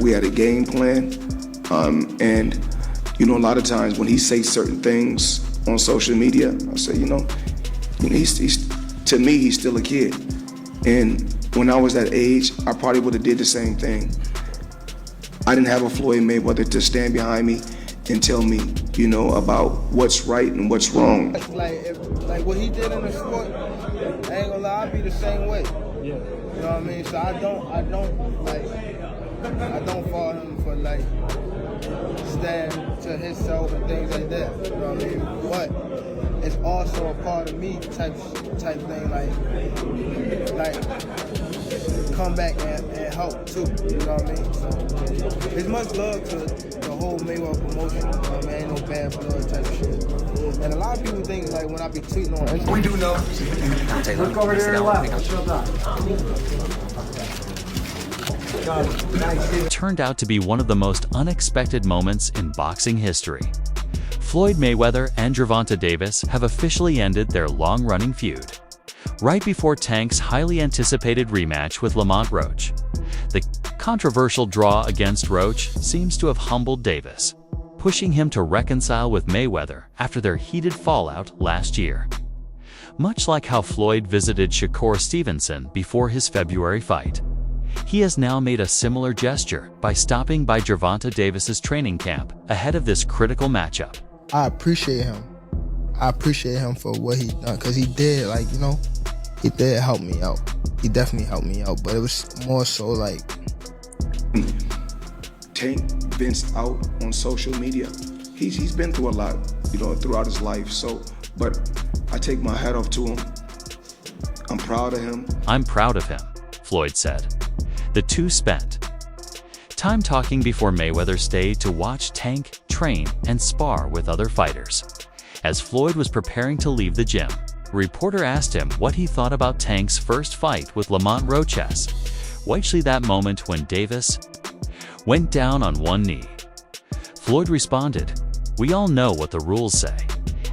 We had a game plan, and you know, a lot of times when he says certain things on social media, I say, you know, he's to me, he's still a kid. And when I was that age, I probably would have did the same thing. I didn't have a Floyd Mayweather to stand behind me and tell me, you know, about what's right and what's wrong. Like what he did in the sport, I ain't gonna lie, I'd be the same way. Yeah. You know what I mean? So I don't follow him for like stand to himself and things like that. You know what I mean? But it's also a part of me type thing, like come back and help too. You know what I mean? So it's much love to the whole Mayweather promotion. You know what I mean? Ain't no bad blood type shit. And a lot of people think like when I be tweeting on Instagram. We do know. Look over there left. Turned out to be one of the most unexpected moments in boxing history. Floyd Mayweather and GervontaDavis have officially ended their long-running feud, right before Tank's highly anticipated rematch with Lamont Roach. The controversial draw against Roach seems to have humbled Davis, pushing him to reconcile with Mayweather after their heated fallout last year. Much like how Floyd visited Shakur Stevenson before his February fight, he has now made a similar gesture by stopping by GervontaDavis's training camp ahead of this critical matchup. I appreciate him. I appreciate him for what he done, because he did, like, you know, he did help me out. He definitely helped me out, but it was more so like... Tank vents out on social media. He's been through a lot, you know, throughout his life, so, but I take my hat off to him. I'm proud of him. I'm proud of him, Floyd said. The two spent time talking before Mayweather stayed to watch Tank train and spar with other fighters. As Floyd was preparing to leave the gym, a reporter asked him what he thought about Tank's first fight with Lamont Roach. Watching that moment when Davis went down on one knee. Floyd responded, "We all know what the rules say,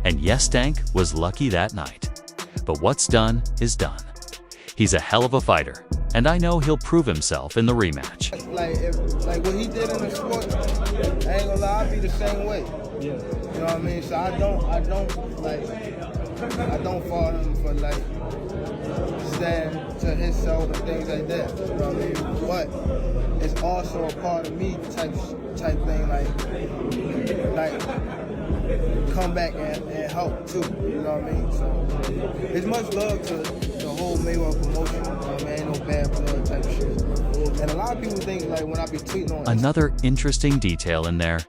and yes, Tank was lucky that night. But what's done is done. He's a hell of a fighter, and I know he'll prove himself in the rematch." Like what he did in the sport, I ain't gonna lie, I'd be the same way. Yeah. You know what I mean? So I don't follow him for like stand to himself and things like that. You know what I mean? But it's also a part of me type thing, like come back and help too. You know what I mean? So it's much love to the whole Mayweather promotion. You know what I mean? Ain't no bad blood type shit. And a lot of people think like when I be tweeting on Another interesting detail in there.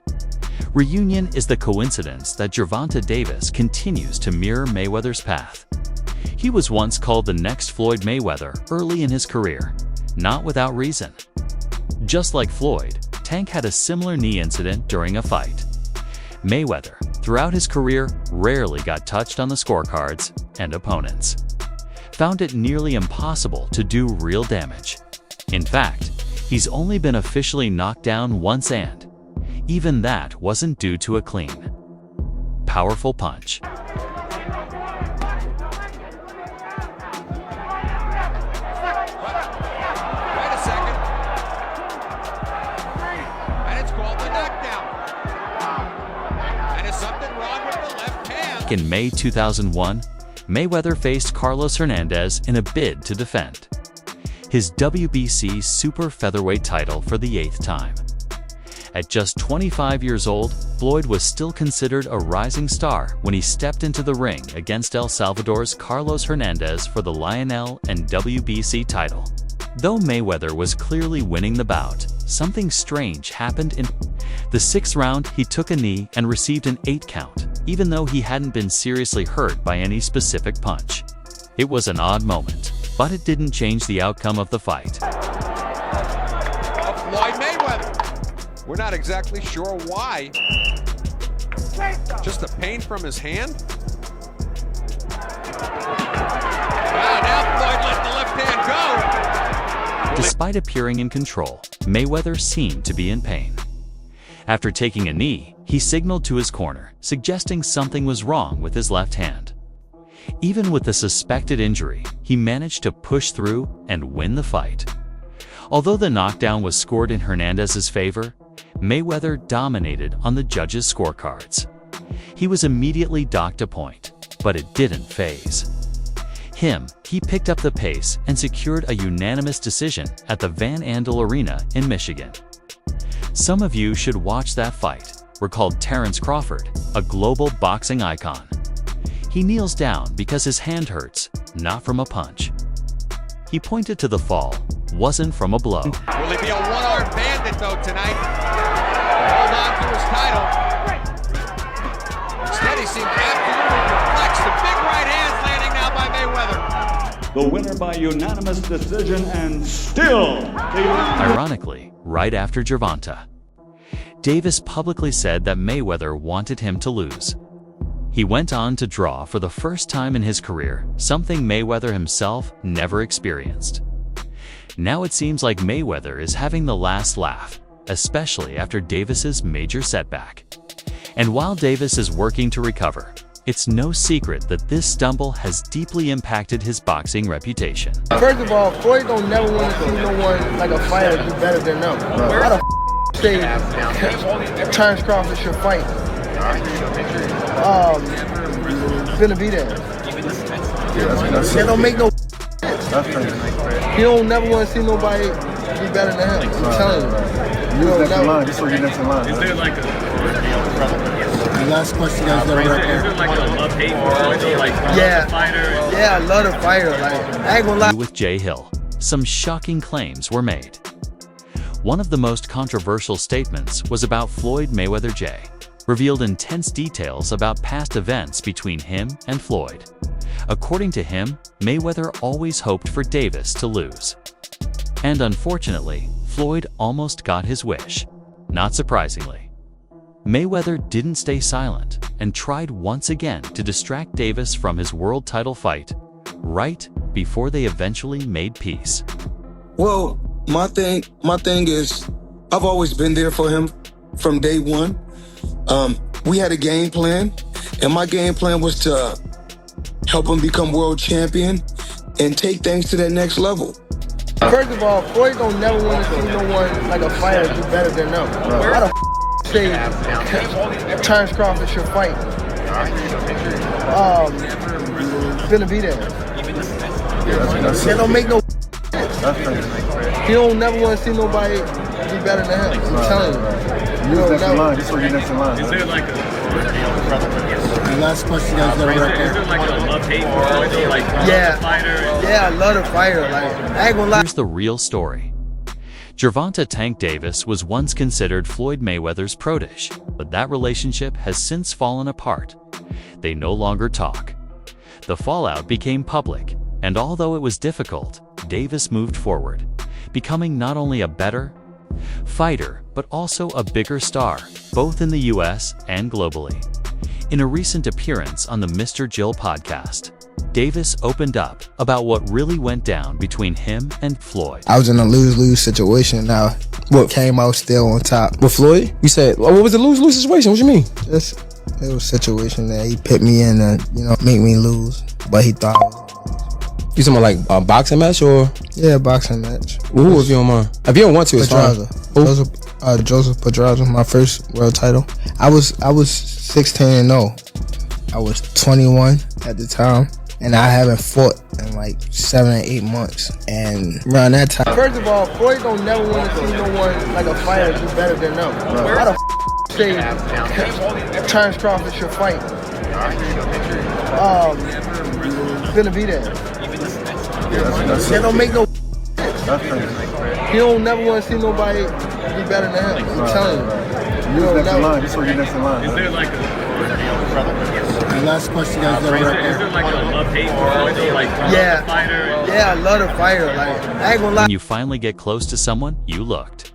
Reunion is the coincidence that GervontaDavis continues to mirror Mayweather's path. He was once called the next Floyd Mayweather early in his career, not without reason. Just like Floyd, Tank had a similar knee incident during a fight. Mayweather, throughout his career, rarely got touched on the scorecards, and opponents found it nearly impossible to do real damage. In fact, he's only been officially knocked down once, and even that wasn't due to a clean, powerful punch. In May 2001, Mayweather faced Carlos Hernandez in a bid to defend his WBC super featherweight title for the 8th time. At just 25 years old, Floyd was still considered a rising star when he stepped into the ring against El Salvador's Carlos Hernandez for the Lionel and WBC title. Though Mayweather was clearly winning the bout, something strange happened in the 6th round. He took a knee and received an 8 count, even though he hadn't been seriously hurt by any specific punch. It was an odd moment, but it didn't change the outcome of the fight. Floyd Mayweather. We're not exactly sure why. Just the pain from his hand? Wow, now Floyd let the left hand go. Despite appearing in control, Mayweather seemed to be in pain. After taking a knee, he signaled to his corner, suggesting something was wrong with his left hand. Even with the suspected injury, he managed to push through and win the fight. Although the knockdown was scored in Hernandez's favor, Mayweather dominated on the judges' scorecards. He was immediately docked a point, but it didn't faze he picked up the pace and secured a unanimous decision at the Van Andel Arena in Michigan. Some of you should watch that fight, recalled Terrence Crawford, a global boxing icon. He kneels down because his hand hurts, not from a punch. He pointed to the fall, wasn't from a blow. Will he be a one-armed bandit, though, tonight? Hold on to his title. Instead, he seemed absolutely perplexed. The big right hand's landing now by Mayweather. The winner by unanimous decision and still... Ironically, right after Gervonta, Davis publicly said that Mayweather wanted him to lose. He went on to draw for the first time in his career, something Mayweather himself never experienced. Now it seems like Mayweather is having the last laugh, especially after Davis's major setback. And while Davis is working to recover, it's no secret that this stumble has deeply impacted his boxing reputation. First of all, Floyd don't never want to see no one like a fighter do better than them. Why the say Terrence Crawford should fight? Finna be there. That don't make no sense. He don't never want to see nobody be better than him. I'm telling you. Use next in line, just so you're next in line. Is there like The last question guys got right there. is there like a love-hate or like Yeah. fighter? Yeah, I love the fighter. Like, I ain't gonna lie. With Jay Hill, some shocking claims were made. One of the most controversial statements was about Floyd Mayweather Jay, revealed intense details about past events between him and Floyd. According to him, Mayweather always hoped for Davis to lose. And unfortunately, Floyd almost got his wish. Not surprisingly, Mayweather didn't stay silent and tried once again to distract Davis from his world title fight, right before they eventually made peace. Well, my thing is, I've always been there for him from day one. We had a game plan, and my game plan was to help him become world champion and take things to that next level. First of all, Floyd don't never want to see no one like a fighter do better than them. Why the say Terrence Crawford should fight? Finna be there. That don't make no sense. He don't never want to see nobody be better than him. I'm telling you. Use next in line, just so you're next in line. Is there like The last question guys got right is there. there like a love-hate or like Yeah. fighter? Yeah, I love the fighter. Like, I ain't gonna lie. Here's the real story. Gervonta Tank Davis was once considered Floyd Mayweather's protege, but that relationship has since fallen apart. They no longer talk. The fallout became public, and although it was difficult, Davis moved forward, becoming not only a better fighter, but also a bigger star, both in the US and globally. In a recent appearance on the Mr. Jill podcast, Davis opened up about what really went down between him and Floyd. I was in a lose-lose situation. Now, what came out still on top. With Floyd? You said, what was the lose-lose situation? What you mean? It was a situation that he put me in to, make me lose. But he thought I was. You talking about like a boxing match or? Yeah, boxing match. Who, if you don't mind? If you don't want to, it's fine. Joseph Pedraza, my first world title. I was 16-0. I was 21 at the time. And I haven't fought in like 7 or 8 months. And around that time. First of all, Floyd don't never want to see no one like a fighter do better than them. Why the say Terrence Crawford should fight? Finna be there. That don't make no sense. He don't never want to see nobody be better than him. I'm telling you. Use next in line, just so you're next in line. Is there like The last question guys got right there. is there like a love-hate or like Yeah. fighter? Yeah, I love the fighter. Like, I ain't gonna lie. When you finally get close to someone you looked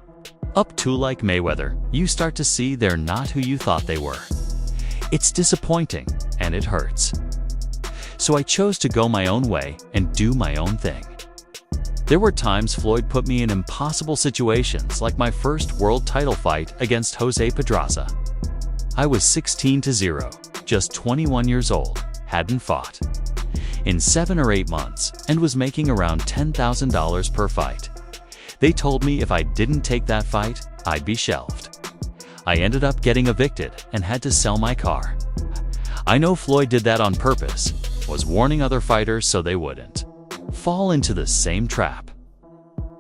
up to like Mayweather, you start to see they're not who you thought they were. It's disappointing and it hurts. So I chose to go my own way and do my own thing. There were times Floyd put me in impossible situations, like my first world title fight against Jose Pedraza. I was 16-0, just 21 years old, hadn't fought in 7 or 8 months, and was making around $10,000 per fight. They told me if I didn't take that fight, I'd be shelved. I ended up getting evicted and had to sell my car. I know Floyd did that on purpose, was warning other fighters so they wouldn't fall into the same trap.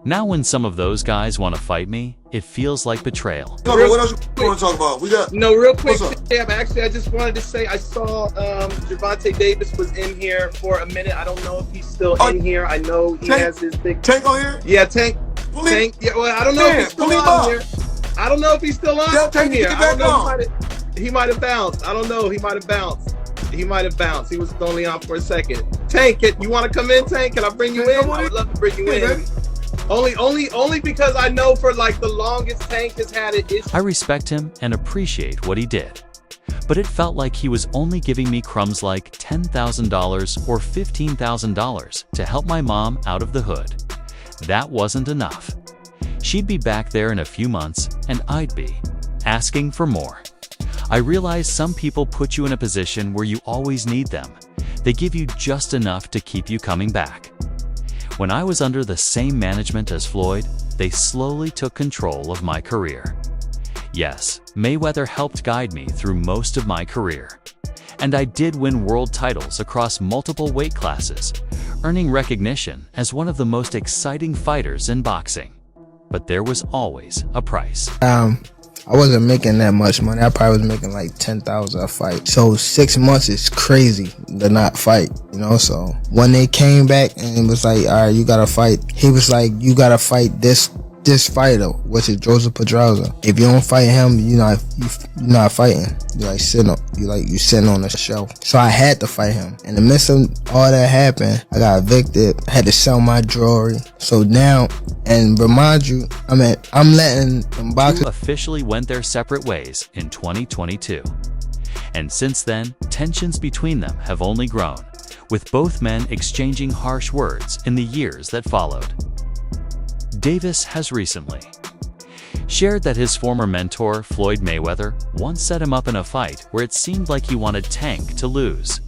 Now when some of those guys want to fight me, it feels like betrayal. What else you want to talk about? We got real quick, Sam, actually, I just wanted to say I saw GervontaDavis was in here for a minute. I don't know if he's still in here. I know he has his big Tank on here. Yeah, Tank. Yeah, well, I don't know if he's still on here. I don't know if he's still on here. I don't know. He might have bounced. I don't know. He might have bounced. He was only on for a second. Tank, you want to come in, Tank? Can I bring you in? I would love to bring you in. Only because I know for like the longest Tank has had it. I respect him and appreciate what he did. But it felt like he was only giving me crumbs like $10,000 or $15,000 to help my mom out of the hood. That wasn't enough. She'd be back there in a few months, and I'd be asking for more. I realize some people put you in a position where you always need them. They give you just enough to keep you coming back. When I was under the same management as Floyd, they slowly took control of my career. Yes, Mayweather helped guide me through most of my career. And I did win world titles across multiple weight classes, earning recognition as one of the most exciting fighters in boxing. But there was always a price. I wasn't making that much money. I probably was making like $10,000 a fight. So 6 months is crazy to not fight, you know? So when they came back and it was like, all right, you gotta fight. He was like, you gotta fight this fighter, which is Joseph Pedraza. If you don't fight him, you're not fighting. You're like sitting on the show. So I had to fight him. In the midst of all that happened, I got evicted. I had to sell my jewelry. So now, and remind you, I'm letting them boxers officially went their separate ways in 2022. And since then, tensions between them have only grown, with both men exchanging harsh words in the years that followed. Davis has recently shared that his former mentor, Floyd Mayweather, once set him up in a fight where it seemed like he wanted Tank to lose.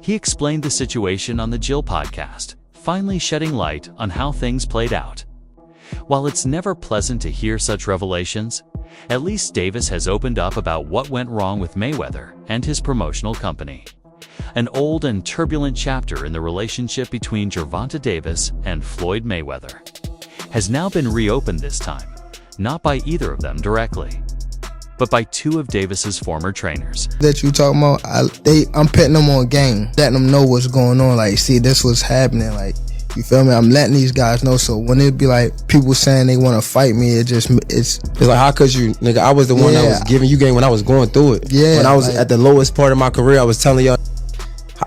He explained the situation on the Jill podcast, finally shedding light on how things played out. While it's never pleasant to hear such revelations, at least Davis has opened up about what went wrong with Mayweather and his promotional company. An old and turbulent chapter in the relationship between GervontaDavis and Floyd Mayweather has now been reopened, this time, not by either of them directly, but by two of Davis's former trainers. That you talking about, I'm putting them on game, letting them know what's going on. Like, see, this was happening. Like, you feel me? I'm letting these guys know. So when it be like people saying they want to fight me, it's like, how could you, nigga? I was the one that was giving you game when I was going through it. Yeah. When I was at the lowest part of my career, I was telling y'all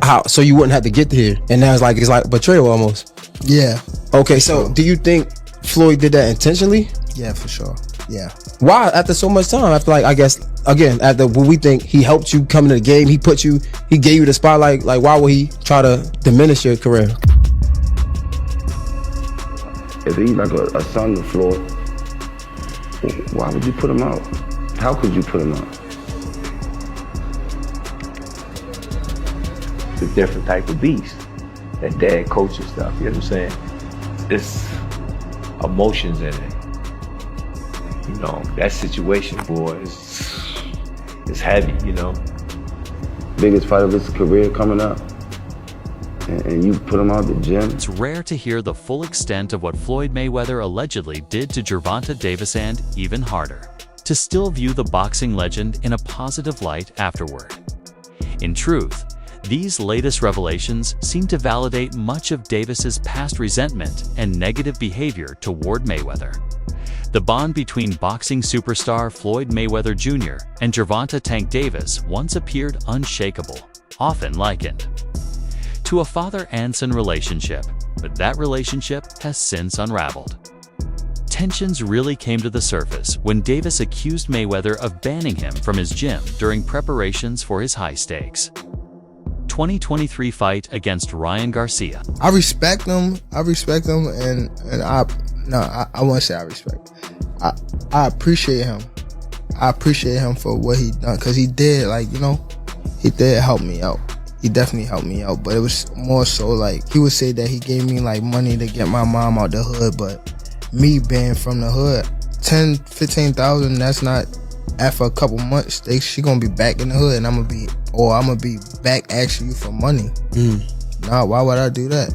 how so you wouldn't have to get here. And now it's like betrayal almost. Yeah. Okay, so do you think Floyd did that intentionally? Yeah, for sure. Yeah. Why? After so much time, after I guess, again, after what we think he helped you come into the game, he gave you the spotlight, like why would he try to diminish your career? If he's like a son to Floyd, why would you put him out? How could you put him out? It's a different type of beast. That dad coaching stuff, you know what I'm saying? It's emotions in it. You know, that situation, boy, is heavy, you know. Biggest fight of his career coming up, and you put him out the gym. It's rare to hear the full extent of what Floyd Mayweather allegedly did to GervontaDavis, and even harder, to still view the boxing legend in a positive light afterward. In truth, these latest revelations seem to validate much of Davis's past resentment and negative behavior toward Mayweather. The bond between boxing superstar Floyd Mayweather Jr. and Gervonta "Tank" Davis once appeared unshakable, often likened to a father and son relationship, but that relationship has since unraveled. Tensions really came to the surface when Davis accused Mayweather of banning him from his gym during preparations for his high-stakes 2023 fight against Ryan Garcia. I respect him, and I won't say I respect him. I appreciate him. I appreciate him for what he done, because he did, like, you know, he did help me out. He definitely helped me out, but it was more so like, he would say that he gave me like money to get my mom out the hood, but me being from the hood. 10, 15,000, that's not, after a couple months, she gonna be back in the hood and I'm gonna be back asking you for money. Nah, why would I do that?